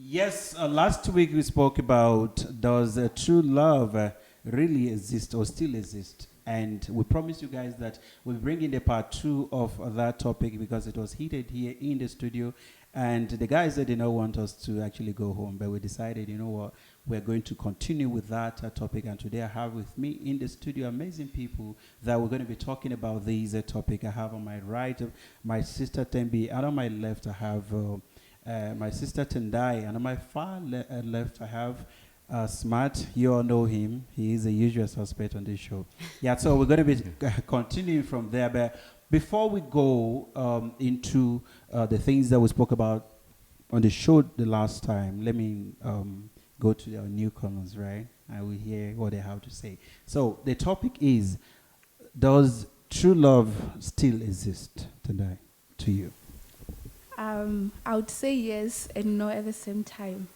Yes, last week we spoke about does true love really exist or still exist? And we promised you guys that we'll bring in the part two of that topic because it was heated here in the studio. And the guys that did not want us to actually go home, but we decided, you know what, we're going to continue with that topic. And today I have with me in the studio amazing people that we're going to be talking about this topic. I have on my right my sister Tembi, and on my left I have my sister Tendai, and on my far left I have Smart. You all know him. He is a usual suspect on this show. Yeah, so we're going to be continuing from there. But before we go into the things that we spoke about on the show the last time, let me go to our newcomers, right? I will hear what they have to say. So the topic is, does true love still exist today to you? I would say yes and no at the same time.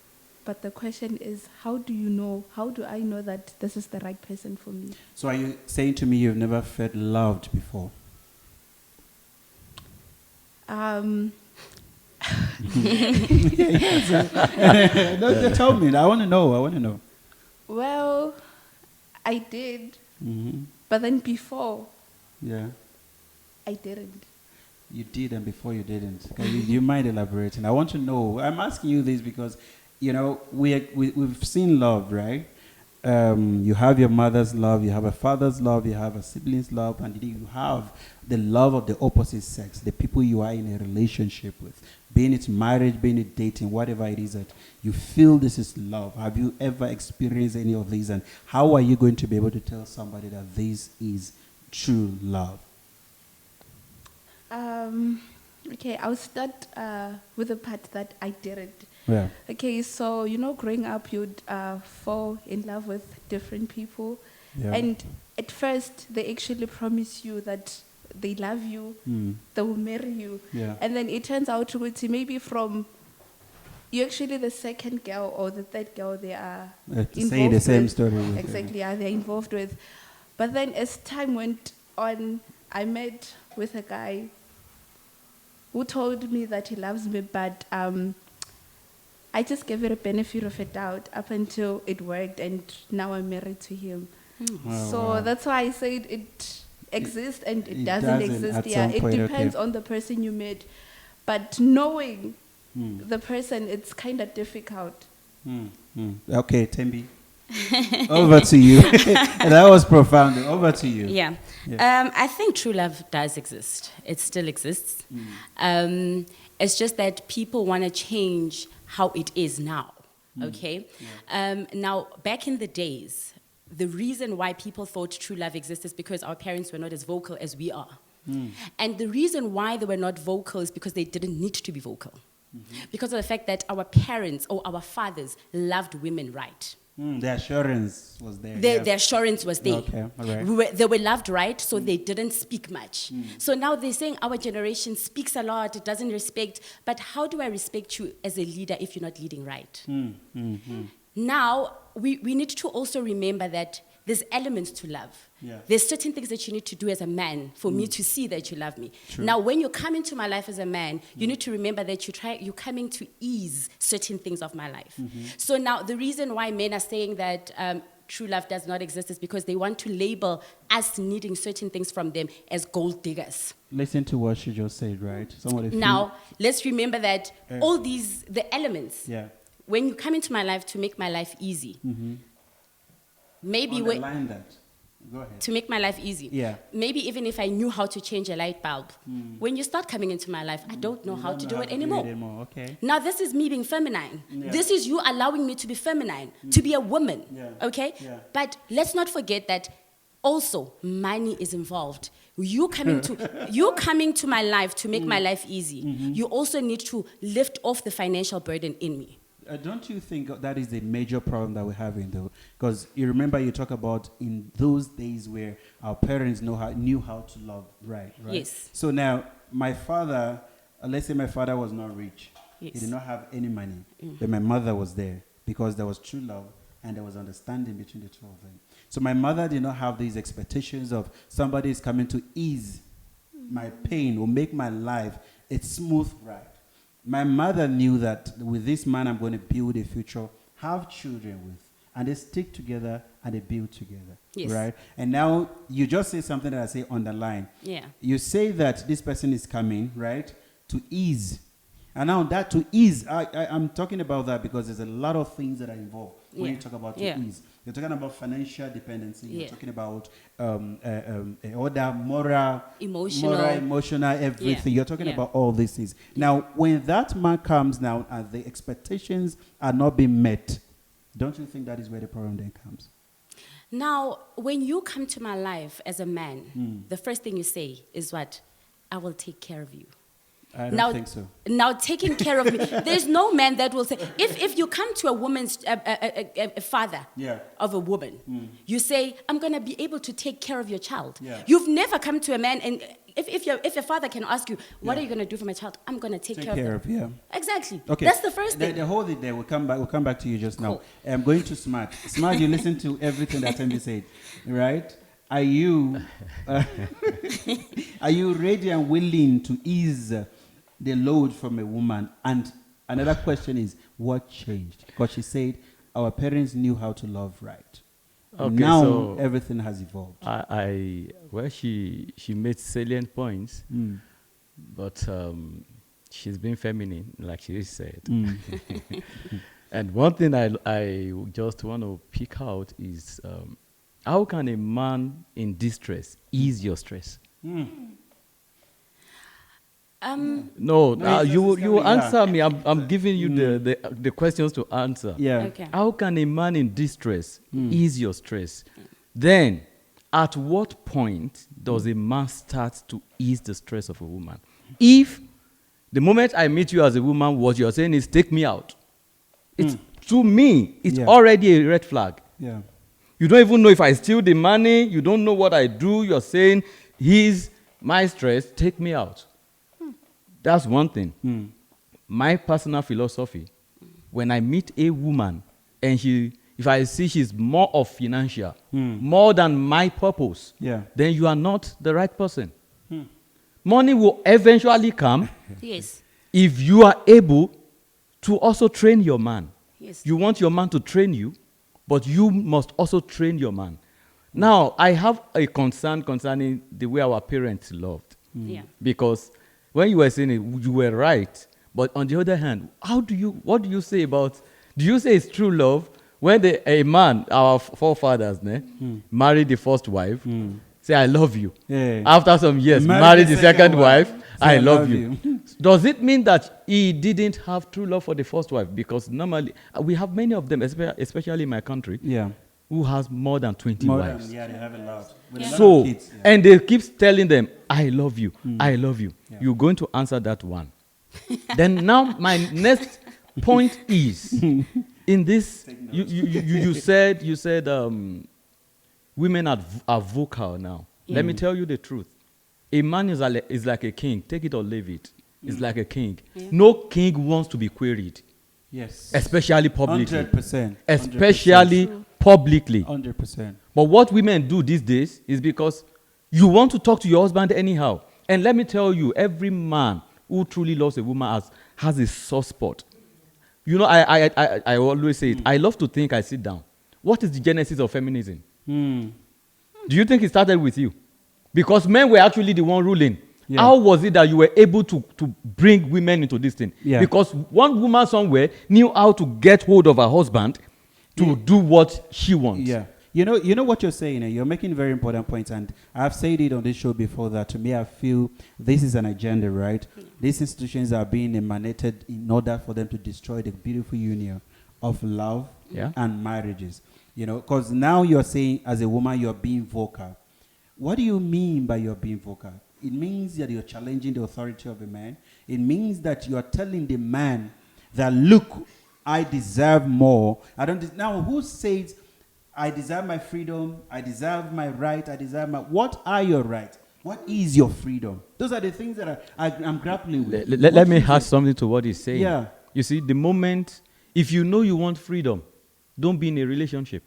But the question is, how do you know? How do I know that this is the right person for me? So are you saying to me you've never felt loved before? No, tell me. I want to know. Well, I did. Mm-hmm. But then before, Yeah. I didn't. You did and before you didn't. Okay, you might elaborating. I want to know. I'm asking you this because, you know, we've seen love, right? You have your mother's love, you have a father's love, you have a sibling's love, and you have the love of the opposite sex, the people you are in a relationship with, being it marriage, being it dating, whatever it is that you feel this is love. Have you ever experienced any of these? And how are you going to be able to tell somebody that this is true love? Okay, I'll start with the part that I didn't. Yeah. Okay, so, growing up, you'd fall in love with different people. Yeah. And at first, they actually promise you that they love you, they will marry you. Yeah. And then it turns out to be maybe from you're actually the second girl or the third girl they are involved say the same with. story. With Exactly, yeah, they're involved with. But then as time went on, I met with a guy who told me that he loves me, but I just gave it a benefit of a doubt up until it worked, and now I'm married to him. Oh, So wow. that's why I said it exists and it It doesn't doesn't exist. at Yeah, some it point, depends okay. on the person you met. But knowing the person, it's kind of difficult. Okay, Tembi. Over to you. That was profound. Over to you. Yeah. I think true love does exist. It still exists. It's just that people want to change how it is now. Okay? Yeah. Now, back in the days, the reason why people thought true love exists is because our parents were not as vocal as we are. And the reason why they were not vocal is because they didn't need to be vocal. Because of the fact that our parents or our fathers loved women right. The assurance was there. The assurance was there. Okay, all right. They were loved right, so they didn't speak much. So now they're saying our generation speaks a lot, it doesn't respect. But how do I respect you as a leader if you're not leading right? Now, we need to also remember that there's elements to love. Yeah. There's certain things that you need to do as a man for me to see that you love me. True. Now, when you come into my life as a man, you need to remember that you're coming to ease certain things of my life. So now, the reason why men are saying that true love does not exist is because they want to label us needing certain things from them as gold diggers. Listen to what she just said, right? Now, let's remember that all these, the elements, when you come into my life to make my life easy, maybe underline that. Go ahead. To make my life easy. Yeah. Maybe even if I knew how to change a light bulb, when you start coming into my life, I don't know how to do it anymore. Okay. Now, this is me being feminine. Yeah. This is you allowing me to be feminine, to be a woman. Yeah. Okay? Yeah. But let's not forget that also money is involved. You coming to my life to make my life easy. You also need to lift off the financial burden in me. Don't you think that is the major problem that we're having, though? Because you remember you talk about in those days where our parents knew how to love, right? Yes. So now, my father, let's say my father was not rich. Yes. He did not have any money. But my mother was there because there was true love and there was understanding between the two of them. So my mother did not have these expectations of somebody is coming to ease my pain or make my life a smooth ride. My mother knew that with this man I'm going to build a future, have children with, and they stick together and they build together. Yes. Right? And now you just say something that I say on the line. Yeah. You say that this person is coming, right, to ease. And now that to ease, I'm talking about that because there's a lot of things that are involved when Yeah. you talk about Yeah. to ease. You're talking about financial dependency. You're Yeah. talking about other moral, Emotional. everything. Yeah. You're talking Yeah. about all these things. Now, when that man comes now and the expectations are not being met, don't you think that is where the problem then comes? Now, when you come to my life as a man, the first thing you say is what? I will take care of you. I don't think so. Now, taking care of me. There's no man that will say, if you come to a woman's a father Yeah. of a woman, you say, I'm going to be able to take care of your child. Yeah. You've never come to a man, and if your father can ask you, what Yeah. are you going to do for my child? I'm going to take Take care care of of, them. yeah. Exactly. Okay. That's the first thing. The hold it there. We'll come back to you just now. Cool. I'm going to Smart. Smart, you listen to everything that Tembi said, right? Are you ready and willing to ease the load from a woman? And another question is, what changed? Because she said our parents knew how to love right. Okay, Now so everything has evolved. She made salient points, but she's been feminine, like she said. And one thing I just want to pick out is how can a man in distress ease your stress? No, you answer me. I'm giving you the questions to answer. Yeah. Okay. How can a man in distress ease your stress? Then, at what point does a man start to ease the stress of a woman? If the moment I meet you as a woman, what you're saying is take me out. It's to me, it's Yeah. already a red flag. Yeah. You don't even know if I steal the money. You don't know what I do. You're saying he's my stress. Take me out. That's one thing. My personal philosophy, when I meet a woman and if I see she's more of financial, more than my purpose, Yeah. then you are not the right person. Money will eventually come Yes. if you are able to also train your man. Yes. You want your man to train you, but you must also train your man. Now, I have a concern concerning the way our parents loved. Yeah. Because when you were saying it, you were right. But on the other hand, what do you say about, do you say it's true love when a man, our forefathers, married the first wife, say, I love you. Yeah. After some years, married the second wife, I love you. Does it mean that he didn't have true love for the first wife? Because normally, we have many of them, especially in my country, Yeah. who has more than 20 wives. Yeah, they have a lot. With a lot So, of kids, yeah. and they keep telling them, I love you, I love you. Yeah. You're going to answer that one. Then now my next point is, in this, you said women are vocal now. Let me tell you the truth. A man is like a king. Take it or leave it. It's like a king. Yeah. No king wants to be queried, Yes. especially publicly. 100%. Especially publicly. 100%. But what women do these days is because you want to talk to your husband anyhow. And let me tell you, every man who truly loves a woman has a soft spot. You know, I always say it. I love to think I sit down. What is the genesis of feminism? Do you think it started with you? Because men were actually the one ruling. Yeah. How was it that you were able to bring women into this thing? Yeah. Because one woman somewhere knew how to get hold of her husband to do what she wants. Yeah. You know what you're saying, you're making very important points, and I've said it on this show before that to me I feel this is an agenda, right? These institutions are being emanated in order for them to destroy the beautiful union of love and marriages. You know, because now you're saying as a woman you're being vocal. What do you mean by you're being vocal? It means that you're challenging the authority of a man. It means that you're telling the man that, look, I deserve more. Now, who says I deserve my freedom, I deserve my right, I deserve my... What are your rights? What is your freedom? Those are the things that I'm grappling with. Let me add something to what he's saying. Yeah. You see, the moment, if you know you want freedom, don't be in a relationship.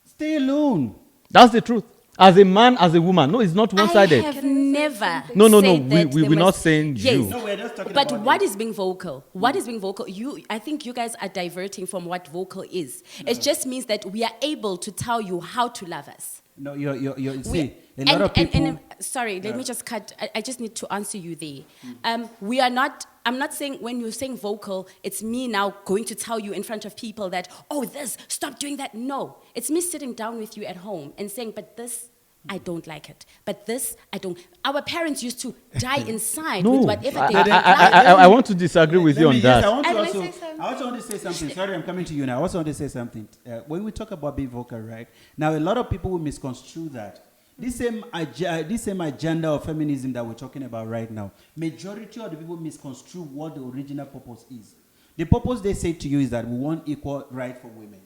Stay alone. That's the truth. As a man, as a woman. No, it's not one-sided. I have never. No. said that We're there not must- saying yes. you. No, we're just talking But about what it. is being vocal? What is being vocal? I think you guys are diverting from what vocal is. It just means that we are able to tell you how to love us. No, you see, We- a lot of people. Sorry, let me just cut. I just need to answer you there. We are not. I'm not saying when you're saying vocal, it's me now going to tell you in front of people that, oh, this, stop doing that. No, it's me sitting down with you at home and saying, but this, I don't like it. But this, I don't. Our parents used to die inside No, with whatever they I want to disagree with you on Yes, that. I want to And also, may I say something? I also want to say something. Sorry, I'm coming to you now. I also want to say something. When we talk about being vocal, right? Now, a lot of people will misconstrue that. This same agenda of feminism that we're talking about right now, majority of the people misconstrue what the original purpose is. The purpose they say to you is that we want equal right for women.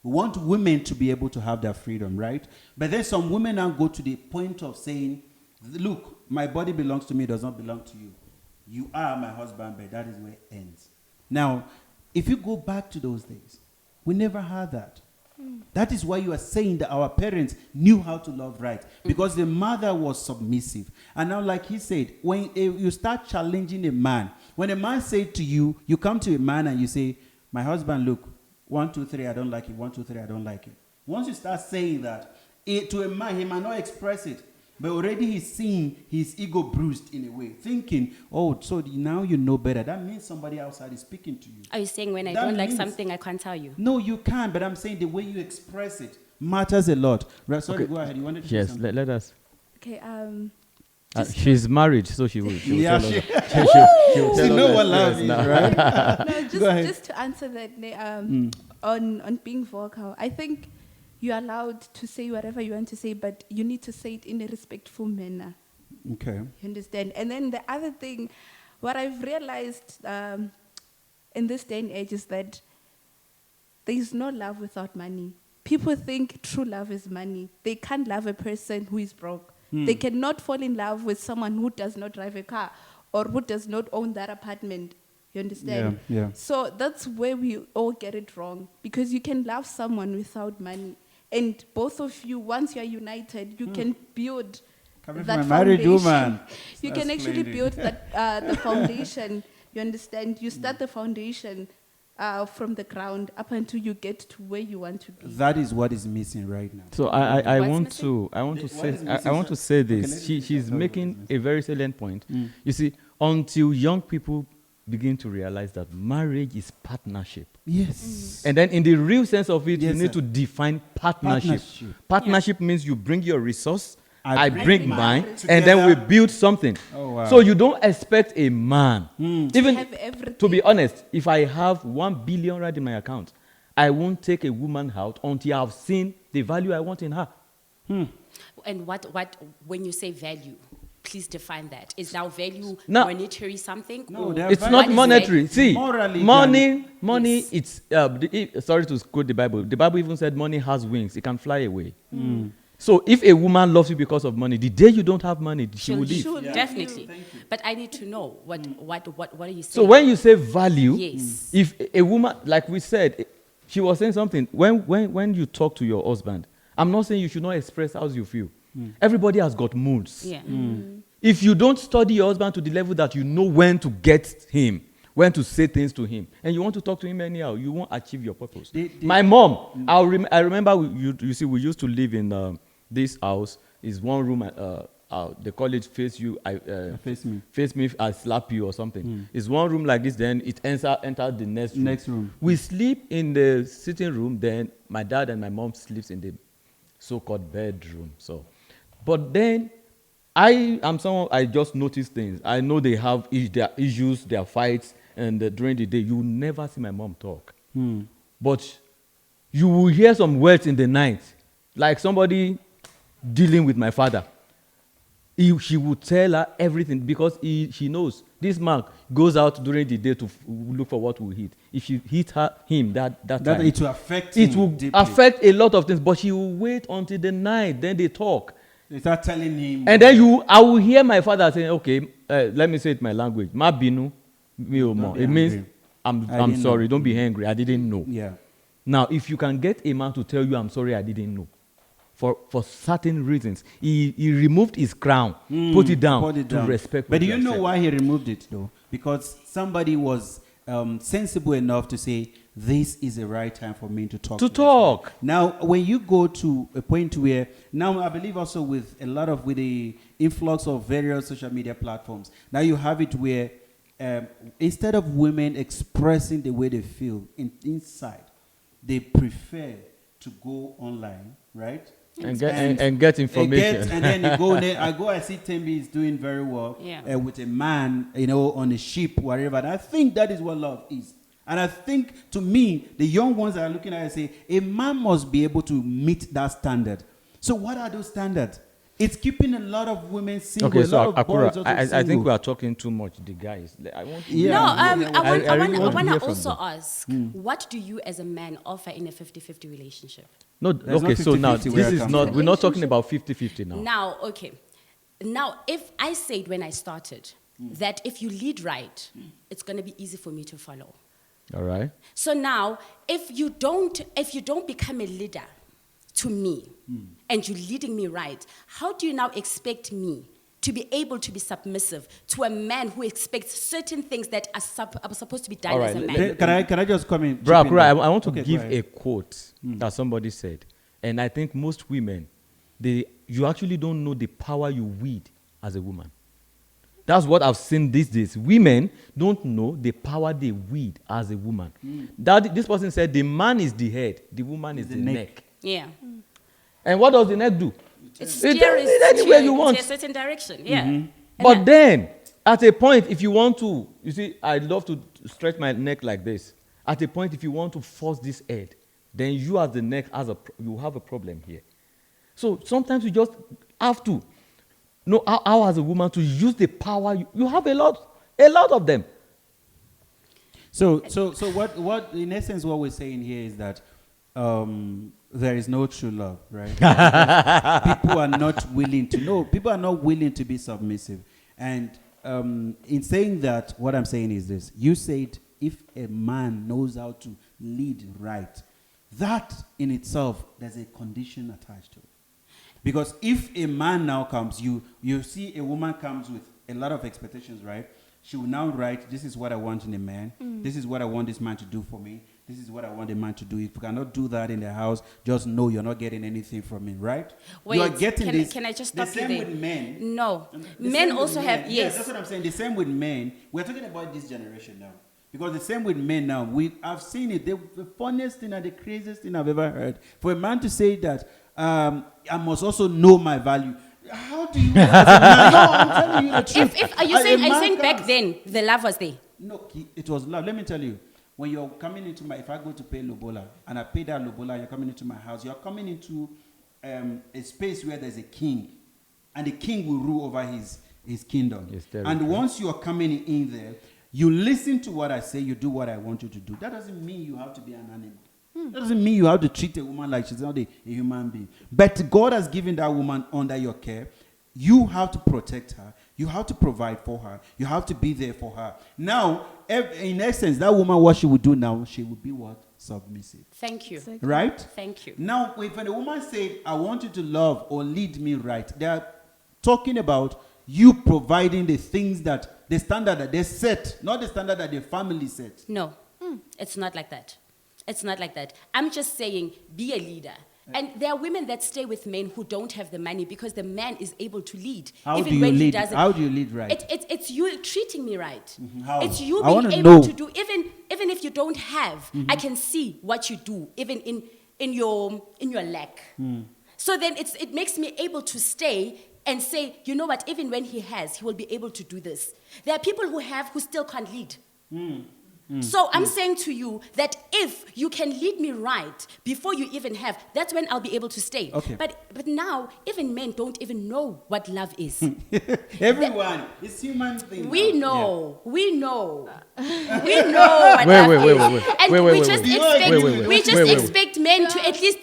We want women to be able to have their freedom, right? But then some women now go to the point of saying, look, my body belongs to me, does not belong to you. You are my husband, but that is where it ends. Now, if you go back to those days, we never had that. That is why you are saying that our parents knew how to love right, because the mother was submissive. And now, like he said, when you start challenging a man, when a man said to you, you come to a man and you say, my husband, look, 1, 2, 3, I don't like it. 1, 2, 3, I don't like it. Once you start saying that, to a man, he might not express it, but already he's seeing his ego bruised in a way, thinking, oh, so now you know better. That means somebody outside is speaking to you. Are you saying when I That don't like means- something, I can't tell you? No, you can, but I'm saying the way you express it matters a lot. Right, sorry, Okay. go ahead. You wanted to say Yes, something? let us. Okay, She's married, so she will. She will Yeah, tell us. she- She will She tell know us what love yes is, now. right? no, Go ahead. just to answer that, on being vocal, I think you're allowed to say whatever you want to say, but you need to say it in a respectful manner. Okay. You understand? And then the other thing, what I've realized in this day and age is that there is no love without money. People think true love is money. They can't love a person who is broke. They cannot fall in love with someone who does not drive a car or who does not own that apartment. You understand? Yeah. So that's where we all get it wrong, because you can love someone without money. And both of you, once you're united, you can build Coming that from a married foundation. woman. You That's can actually splendid. build that the foundation. You understand? You start the foundation from the ground up until you get to where you want to be. That is what is missing right now. So I What's want missing? to I want to What say is missing, I want sir? to say Okay, this. let me She's tell you what making is a very salient point. Mm. You see, until young people begin to realize that marriage is partnership. Yes. And then in the real sense of it, Yes, you need sir. to define partnership. Partnership. Partnership means you bring your resource, I I bring bring mine. mine, and then we Together. build something. Oh, wow. So you don't expect a man, even Have everything. to be honest, if I have 1 billion right in my account, I won't take a woman out until I've seen the value I want in her. And what when you say value, please define that. Is now value No. monetary something? No, or they are It's value- not what is monetary. value? See, Morally money, Yes. it's, sorry to quote the Bible. The Bible even said money has wings. It can fly away. So if a woman loves you because of money, the day you don't have money, she will leave. She'll leave Definitely. you. Thank you. But I need to know what are you saying? So when you say value, Yes. if a woman, like we said, she was saying something. When you talk to your husband, I'm not saying you should not express how you feel. Everybody has got moods. Yeah. If you don't study your husband to the level that you know when to get him, when to say things to him, and you want to talk to him anyhow, you won't achieve your purpose. My mom, I remember, you see, we used to live in this house. Is one room, the college face you, Face me. I slap you or something. It's one room like this, then it enter the next room. Next room. We sleep in the sitting room, then my dad and my mom sleeps in the so-called bedroom. So, but then I am someone, I just notice things. I know they have their issues, their fights, and during the day, you never see my mom talk. But you will hear some words in the night, like somebody dealing with my father. She would tell her everything because she knows this man goes out during the day to look for what will hit. If you hit him that That time, it will affect it him will deeply. affect a lot of things. But she will wait until the night, then they talk. They start telling him. And then I will hear my father saying, okay, let me say it in my language. Ma binu, mi o mo. be It means, angry. I'm didn't sorry, know. don't be angry, I didn't know. Yeah. Now, if you can get a man to tell you, I'm sorry, I didn't know, for certain reasons. He removed his crown, put it down to respect. But do you know why he removed it though? Because somebody was sensible enough to say, this is the right time for me to talk. Now, when you go to a point where, now I believe also with the influx of various social media platforms, now you have it where instead of women expressing the way they feel inside, they prefer to go online, right? And get information. And then you go, I see Tembi is doing very well with a man, on a ship, whatever. And I think that is what love is. And I think, to me, the young ones that are looking at it say, a man must be able to meet that standard. So what are those standards? It's keeping a lot of women single. Okay, so Akura, I think we are talking too much, the guys. I want to I want to also ask, what do you as a man offer in a 50-50 relationship? No, okay, so now we're not talking about 50-50 now. Now, if I said when I started that if you lead right, it's going to be easy for me to follow. All right. So now, if you don't become a leader to me, and you're leading me right, how do you now expect me to be able to be submissive to a man who expects certain things that are supposed to be done as a man? Can I just come in? Bro, I want to give a quote that somebody said, and I think most women, you actually don't know the power you wield as a woman. That's what I've seen these days. Women don't know the power they wield as a woman. This person said the man is the head, the woman is the neck. Yeah. And what does the neck do? It steers anywhere you want. In a certain direction, yeah. But then, at a point, if you want to, you see, I love to stretch my neck like this. At a point, if you want to force this head, then you as the neck, you have a problem here. So sometimes you just have to know how as a woman to use the power. You have a lot of them. So what in essence what we're saying here is that there is no true love, right? People are not willing to know. People are not willing to be submissive. And in saying that, what I'm saying is this. You said if a man knows how to lead right, that in itself, there's a condition attached to it. Because if a man now comes, you see a woman comes with a lot of expectations, right? She will now write, this is what I want in a man. This is what I want this man to do for me. This is what I want a man to do. If you cannot do that in the house, just know you're not getting anything from him, right? Wait, you are getting this. Can I just stop you there? The same with men. No. Men also have, yes. That's what I'm saying. The same with men. We're talking about this generation now. Because the same with men now. I've seen it. The funniest thing and the craziest thing I've ever heard. For a man to say that, I must also know my value. How do you? No, I'm telling you the truth. Are you saying back then the love was there? No, it was love. Let me tell you. When you're coming into if I go to pay lobola and I pay that lobola, you're coming into my house. You're coming into a space where there's a king, and the king will rule over his kingdom. And once you are coming in there, you listen to what I say. You do what I want you to do. That doesn't mean you have to be an animal. That doesn't mean you have to treat a woman like she's not a human being. But God has given that woman under your care. You have to protect her. You have to provide for her. You have to be there for her. Now, in essence, that woman, what she would do now, she would be what? Submissive. Thank you. Right? Thank you. Now, when a woman says, I want you to love or lead me right, they are talking about you providing the things the standard that they set, not the standard that the family set. No, it's not like that. It's not like that. I'm just saying, be a leader. And there are women that stay with men who don't have the money because the man is able to lead. How do you lead? How do you lead right? It's you treating me right. How? It's you being able to do, even if you don't have, I can see what you do, even in your lack. So then it makes me able to stay and say, you know what, even when he will be able to do this. There are people who still can't lead. So I'm saying to you that if you can lead me right before you even have, that's when I'll be able to stay. Okay. But now, even men don't even know what love is. Everyone, it's human thing. We know what love is. And we just expect men to at least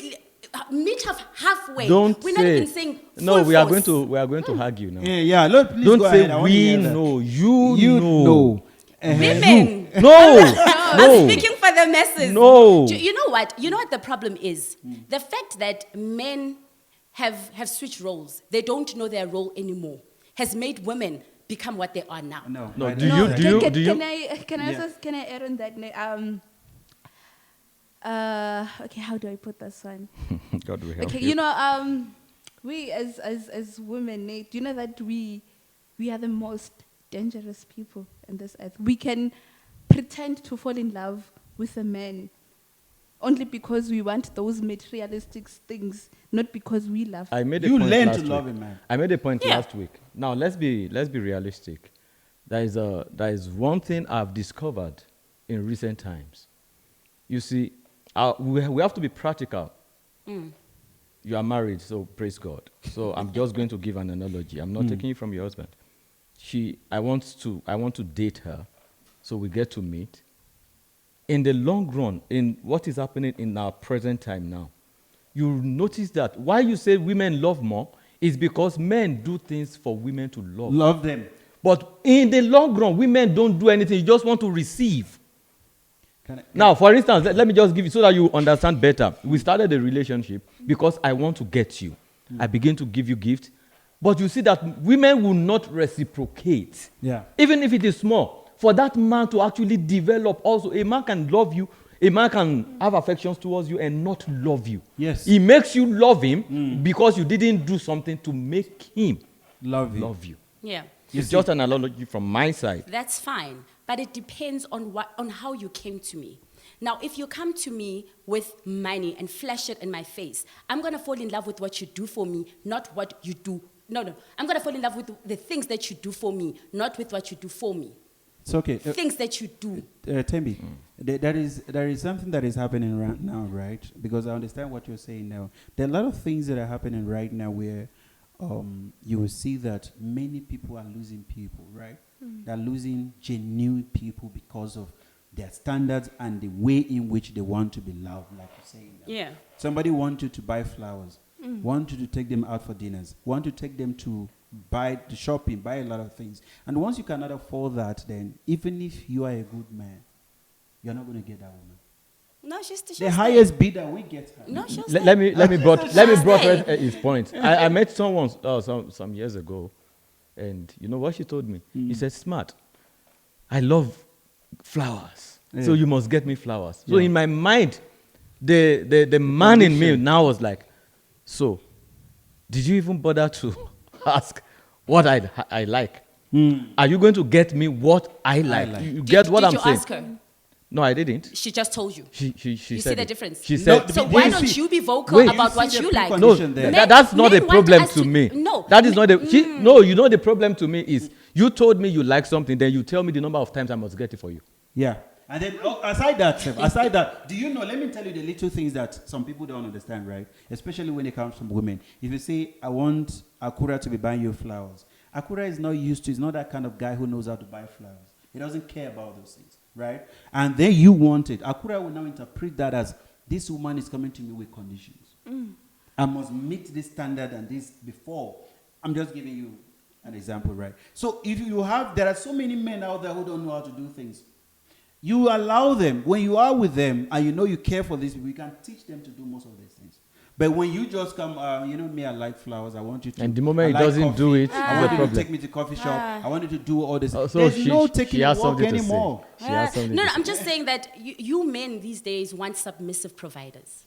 meet up halfway. We're not even saying full we are force. going to argue now. Yeah. Lord, please don't go say ahead. we know. You know. Women. No. I'm speaking for the masses. No. You know what? You know what the problem is? The fact that men have switched roles. They don't know their role anymore. Has made women become what they are now. No, I do don't you- know. do you- Can I Yeah. also can I add on that? Okay, how do I put this one? God will help Okay, you. we as women, Nate, you know that we are the most dangerous people in this earth. We can pretend to fall in love with a man only because we want those materialistic things, not because we love. I made a You point learn last to week. love a man. I made a point Yeah. last week. Now let's be realistic. There is one thing I've discovered in recent times. You see, we have to be practical. You are married, so praise God. So I'm just going to give an analogy. I'm not taking it from your husband. I want to date her, so we get to meet. In the long run, in what is happening in our present time now, you notice that why you say women love more is because men do things for women to love. Love them. But in the long run, women don't do anything. You just want to receive. Can I- Now, for instance, let me just give you so that you understand better. We started a relationship because I want to get you. I begin to give you gifts. But you see that women will not reciprocate. Yeah. Even if it is small. For that man to actually develop also, a man can love you. A man can have affections towards you and not love you. Yes. He makes you love him because you didn't do something to make him Love you. love you. Yeah. It's just an analogy from my side. That's fine, but it depends on how you came to me. Now, if you come to me with money and flash it in my face, I'm going to fall in love with what you do for me, not what you do. No. I'm going to fall in love with the things that you do for me, not with what you do for me. It's okay. Things that you do. Tembi, there is something that is happening right now, right? Because I understand what you're saying now. There are a lot of things that are happening right now where you will see that many people are losing people, right? They're losing genuine people because of their standards and the way in which they want to be loved, like you're saying now. Yeah. Somebody wants you to buy flowers, want you to take them out for dinners, want to take them to buy the shopping, buy a lot of things. And once you cannot afford that, then even if you are a good man, you're not going to get that woman. No, she's The highest bidder we get her. No, she'll Let me brought Stay. his point. I met someone some years ago, and you know what she told me? He said, "Smart, I love flowers, so Yeah. you must get me flowers." So Yeah. in my mind, the man in me now was like, "So, did you even bother to ask what I like? Are you going to get me what I like? like. You get what did I'm you saying?" ask her? No, I didn't. She just told you. She You said see the it. difference? She No, said, So But why you don't see- you be vocal Wait. about You what see the you like? precondition No, there. that's not a men want problem us to me. No. That is not a. No, you know the problem to me is you told me you like something, then you tell me the number of times I must get it for you. Yeah. And then aside that, do you know, let me tell you the little things that some people don't understand, right? Especially when it comes from women. If you say, I want Akura to be buying you flowers, Akura is not used to, he's not that kind of guy who knows how to buy flowers. He doesn't care about those things, right? And then you want it. Akura will now interpret that as, this woman is coming to me with conditions. I must meet this standard and this before. I'm just giving you an example, right? So if you have, there are so many men out there who don't know how to do things. You allow them, when you are with them and you know you care for these people, you can teach them to do most of these things. But when you just come, you know me, I like flowers, I want you to. And the moment I he like doesn't coffee, do it, I it's a want you to problem. take me to coffee shop, I want you to do all this. So There's no taking she a has walk something anymore. to say. She has something No, to say. I'm just saying that you men these days want submissive providers.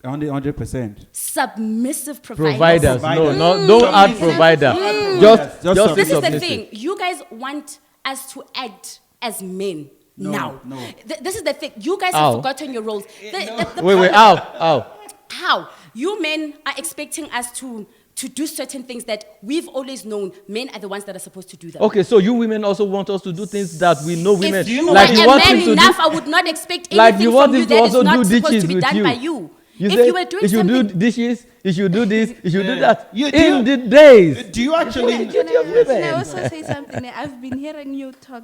100%. Submissive providers. Providers, Providers. no, don't add provider. Just Just This is the submissive. thing. You guys want us to act as men now. No. This is the thing. You guys Ow. have forgotten your roles. The Wait, ow. How? You men are expecting us to do certain things that we've always known men are the ones that are supposed to do them. Okay, so you women also want us to do things that we know women If you like. were You a want man him to enough, do, I would not expect like anything you want from you him to that is also not do supposed dishes to be with done you. by you. If say you were doing you should do something, dishes, you should do this, you should do that. You- In do the days. Do you actually? Can Duty of I women. also say something? I've been hearing you talk.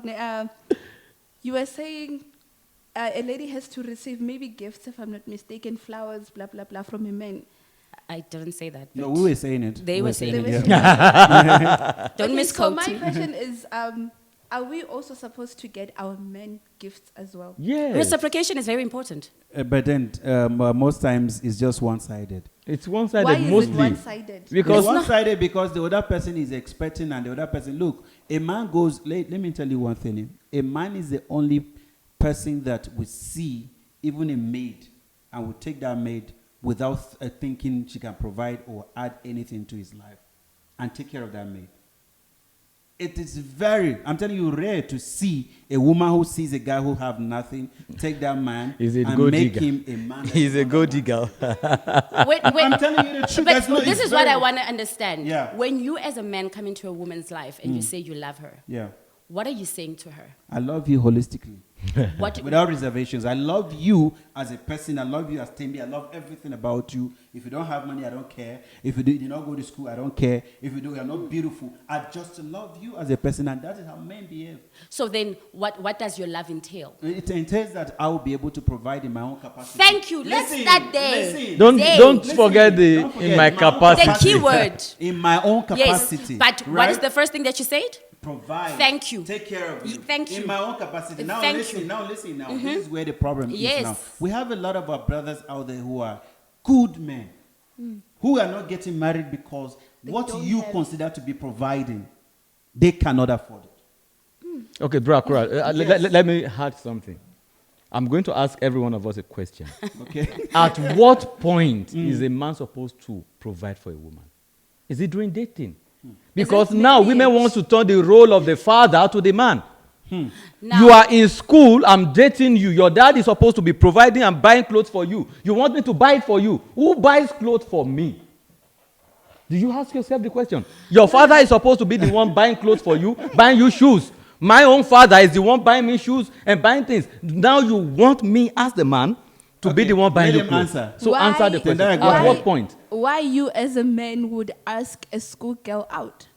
You were saying a lady has to receive maybe gifts, if I'm not mistaken, flowers, blah, blah, blah, from a man. I didn't say that. No, but we were saying it. They were saying They it. were yeah. Don't Okay, misquote So my me. question is, are we also supposed to get our men gifts as well? Yes. Reciprocation is very important. But then most times it's just one-sided. It's one-sided Why is mostly. it one-sided? Because It's one-sided because the other person is expecting and the other person, look, a man goes, let me tell you one thing. A man is the only person that will see even a maid and will take that maid without thinking she can provide or add anything to his life and take care of that maid. It is I'm telling you, rare to see a woman who sees a guy who have nothing, take that man and make him a man. He's a gold digger. Wait. I'm telling you the truth. But this is what I want to understand. Yeah. When you as a man come into a woman's life and you say you love her, Yeah. what are you saying to her? I love you holistically. What? Without reservations. I love you as a person. I love you as Tembi. I love everything about you. If you don't have money, I don't care. If you did not go to school, I don't care. If you do, you're not beautiful. I just love you as a person, and that is how men behave. So then, what does your love entail? It entails that I will be able to provide in my own capacity. Thank you. Let's start there. Listen. Don't Listen, forget Don't forget, in my own capacity. The key word. In my own capacity. Yes, but what is the first thing that you said? Provide. Thank you. Take care of you. Thank you. In my own capacity. Now Thank listen. you. Now listen. Now this is where the problem Yes. is. Now we have a lot of our brothers out there who are good men, who are not getting married because what don't you have- consider to be providing, they cannot afford it. Okay, bro, Akura, Yes. let me add something. I'm going to ask every one of us a question. Okay. At what point is a man supposed to provide for a woman? Is it during dating? Because now women want to turn the role of the father to the man. Now, You are in school, I'm dating you. Your dad is supposed to be providing and buying clothes for you. You want me to buy it for you. Who buys clothes for me? Do you ask yourself the question? Your father is supposed to be the one buying clothes for you, buying you shoes. My own father is the one buying me shoes and buying things. Now you want me as the man to be Okay, the one buying let you him clothes. answer. So Why- answer the question. Then I go At ahead. what point? Why you as a man would ask a schoolgirl out?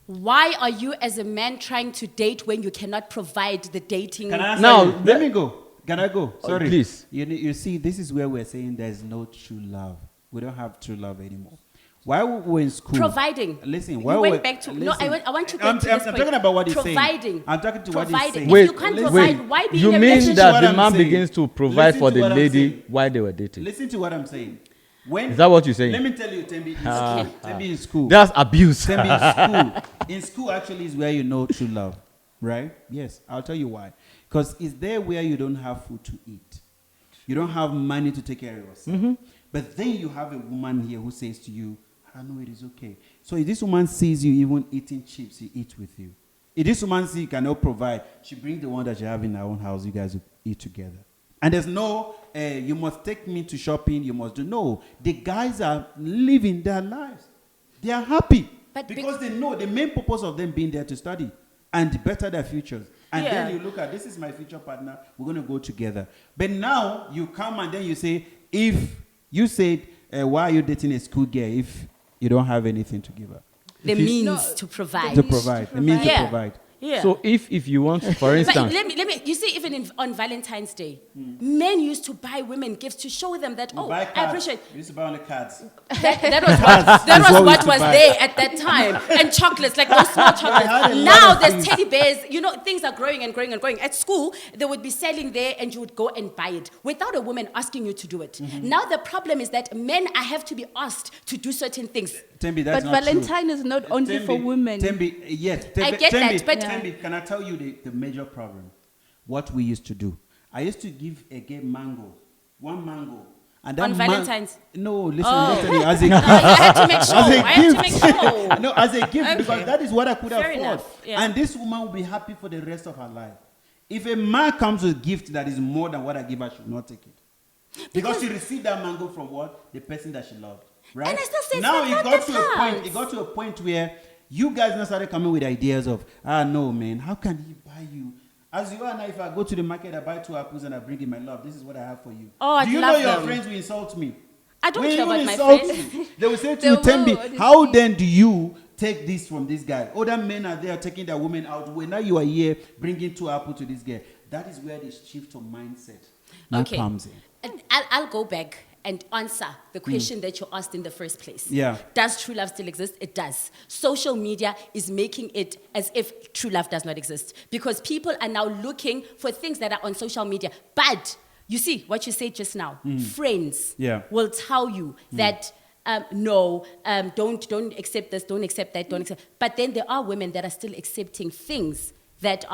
why are you as a man trying to date when you cannot provide the dating? Can I answer Now, you? Let me go. Can I go? Oh, Sorry. please. You see, this is where we're saying there's no true love. We don't have true love anymore. While we were in school, Providing. Listen, You while we went back to- no, I want to go I'm, to this I'm point. talking about what he's saying. Providing. I'm talking to what he's Providing. saying. If Wait, you can't listen. provide, why be You in a mean relationship? that what the I'm man saying. begins to provide Listen for to the what I'm lady saying. while they were dating? Listen to what I'm saying. When Is that what you're saying? Let me tell you, Tembi, in school. That's abuse. Tembi in school. In school actually is where you know true love, right? Yes, I'll tell you why. Because it's there where you don't have food to eat. You don't have money to take care of yourself. But then you have a woman here who says to you, I know it is okay. So if this woman sees you even eating chips, she eats with you. If this woman sees you cannot provide, she brings the one that you have in her own house, you guys will eat together. And there's no, you must take me to shopping, you must do. No, the guys are living their lives. They are happy. But because they know the main purpose of them being there to study and better their futures. And Yeah. then you look at, this is my future partner, we're going to go together. But now you come and then you say, if you said, why are you dating a school girl if you don't have anything to give her? The If you- means No, to provide. To provide. The means Yeah. to provide. Yeah. So if you want, for But instance, let me. You see, even on Valentine's Day, men used to buy women gifts to show them that, We oh, buy I cards. appreciate. We used to buy on the cards. That was what, that is was what we what used to was buy. there at that time. And chocolates, like those small had a chocolates. lot Now of there's things. teddy bears. You know, things are growing and growing and growing. At school, they would be selling there and you would go and buy it without a woman asking you to do it. Now the problem is that men, I have to be asked to do certain things. Tembi, that's But not Valentine is not true. only for women. Tembi, yes. Tembi, I get Tembi, that, but- Tembi, can I tell you the major problem? What we used to do. I used to give a gay mango, one mango. And that On Valentine's? No, listen, Oh. listen. As a I had to make sure. As a I had to gift. make sure. No, as a gift, Okay. because that is what I could Fair afford. enough, yeah. And this woman will be happy for the rest of her life. If a man comes with a gift that is more than what I give her, she will not take it. Because she received that mango from what? The person that she loved. Right? And I still say now it's not it got that to a point. hard. It got to a point where you guys now started coming with ideas of, no, man, how can he buy you? As you are now, if I go to the market, I buy 2 apples and I bring in my love. This is what I have for you. Oh, I'd Do you love know your them. friends will insult me? I don't When care you about my insult friends. me, they will say to They you, will, Tembi, honestly. how then do you take this from this guy? Other men are there taking their women out. When now you are here bringing 2 apples to this girl. That is where the shift of mindset now Okay. comes in. And I'll go back and answer the question that you asked in the first place. Yeah. Does true love still exist? It does. Social media is making it as if true love does not exist because people are now looking for things that are on social media. But you see what you said just now. Friends Yeah. will tell you that no, don't accept this, don't accept that, don't accept. But then there are women that are still accepting things that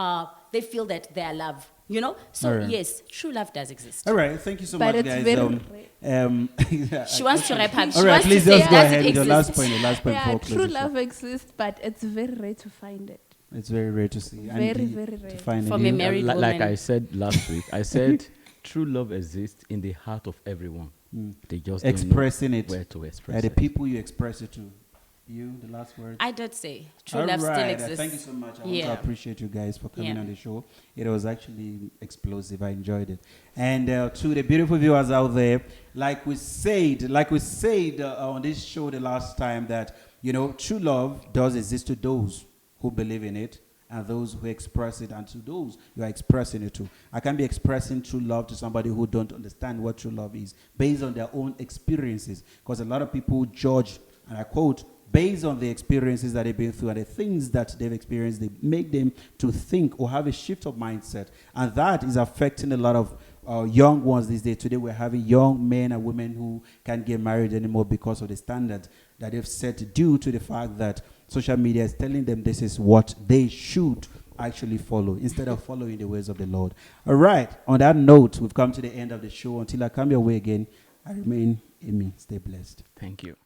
they feel that they are love. You know, so Alright. yes, true love does exist. All right, thank you so But much, it's guys. very She wants to wrap up. She all right, wants please to say, just go does ahead it with your last exist? point. Your last point Yeah, before true closing. love exists, but it's very rare to find it. It's very rare to see. Very, and very to rare. find From it. a married Like woman. I said last week, I said true love exists in the heart of everyone. They just Expressing don't it. know where to express And the it. people you express it to. You, the last word. I did say true All love still right, exists. thank you so much. I want to Yeah. appreciate you guys for coming Yeah. on the show. It was actually explosive. I enjoyed it. And to the beautiful viewers out there, like we said on this show the last time, that true love does exist to those who believe in it and those who express it, and to those you are expressing it to. I can't be expressing true love to somebody who don't understand what true love is based on their own experiences, because a lot of people judge, and I quote, based on the experiences that they've been through and the things that they've experienced, they make them to think or have a shift of mindset. And that is affecting a lot of young ones these days. Today we're having young men and women who can't get married anymore because of the standards that they've set due to the fact that social media is telling them this is what they should actually follow instead of following the ways of the Lord. All right. On that note, we've come to the end of the show. Until I come your way again, I remain Amy. Stay blessed. Thank you.